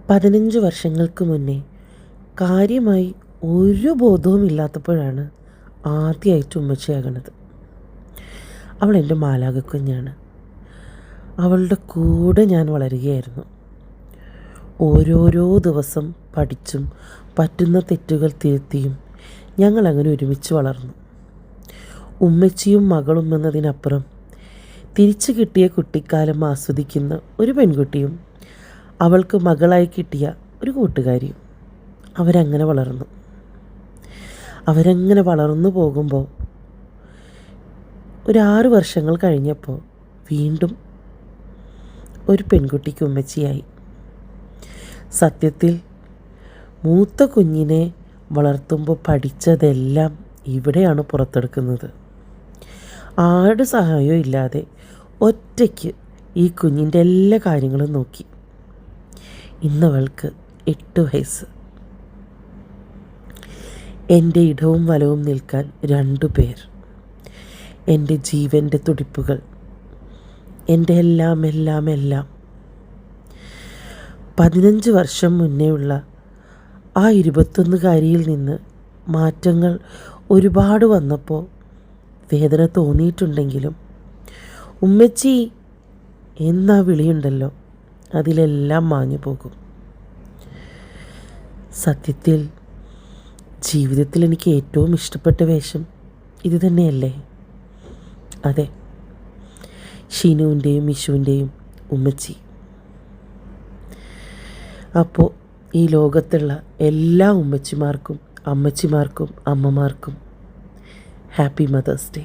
15 വർഷങ്ങൾക്ക് മുന്നേ കാര്യമായി ഒരു ബോധവും ഇല്ലാത്തപ്പോഴാണ് ആദ്യമായിട്ട് ഉമ്മച്ചിയാകണത്. അവൾ എൻ്റെ മാലാഖക്കുഞ്ഞാണ്. അവളുടെ കൂടെ ഞാൻ വളരുകയായിരുന്നു. ഓരോരോ ദിവസം പഠിച്ചും പറ്റുന്ന തെറ്റുകൾ തിരുത്തിയും ഞങ്ങളങ്ങനെ ഒരുമിച്ച് വളർന്നു. ഉമ്മച്ചിയും മകളും എന്നതിനപ്പുറം തിരിച്ചു കിട്ടിയ കുട്ടിക്കാലം ആസ്വദിക്കുന്ന ഒരു പെൺകുട്ടിയും അവൾക്ക് മകളായി കിട്ടിയ ഒരു കൂട്ടുകാരിയും. അവരങ്ങനെ വളർന്നു പോകുമ്പോൾ ഒരു 6 വർഷങ്ങൾ കഴിഞ്ഞപ്പോൾ വീണ്ടും ഒരു പെൺകുട്ടിക്ക് ഉമ്മച്ചിയായി. സത്യത്തിൽ മൂത്ത കുഞ്ഞിനെ വളർത്തുമ്പോൾ പഠിച്ചതെല്ലാം ഇവിടെയാണ് പുറത്തെടുക്കുന്നത്. ആരുടെ സഹായവും ഇല്ലാതെ ഒറ്റയ്ക്ക് ഈ കുഞ്ഞിൻ്റെ എല്ലാ കാര്യങ്ങളും നോക്കി. ഇന്നവൾക്ക് 8 വയസ്സ്. എൻ്റെ ഇടവും വലവും നിൽക്കാൻ 2 പേർ. എൻ്റെ ജീവൻ്റെ തുടിപ്പുകൾ, എൻ്റെ എല്ലാം എല്ലാം എല്ലാം. 15 വർഷം മുന്നേ ഉള്ള ആ 21കാരിയിൽ നിന്ന് മാറ്റങ്ങൾ ഒരുപാട് വന്നപ്പോൾ വേദന തോന്നിയിട്ടുണ്ടെങ്കിലും ഉമ്മച്ചി എന്നാ വിളിയുണ്ടല്ലോ, അതിലെല്ലാം മാഞ്ഞു പോകും. സത്യത്തിൽ ജീവിതത്തിൽ എനിക്ക് ഏറ്റവും ഇഷ്ടപ്പെട്ട വേഷം ഇത് തന്നെയല്ലേ? അതെ, ഷിനുവിൻ്റെയും മിഷുവിൻ്റെയും ഉമ്മച്ചി. അപ്പോൾ ഈ ലോകത്തുള്ള എല്ലാ ഉമ്മച്ചിമാർക്കും, അമ്മച്ചിമാർക്കും, അമ്മമാർക്കും ഹാപ്പി മദേഴ്സ് ഡേ.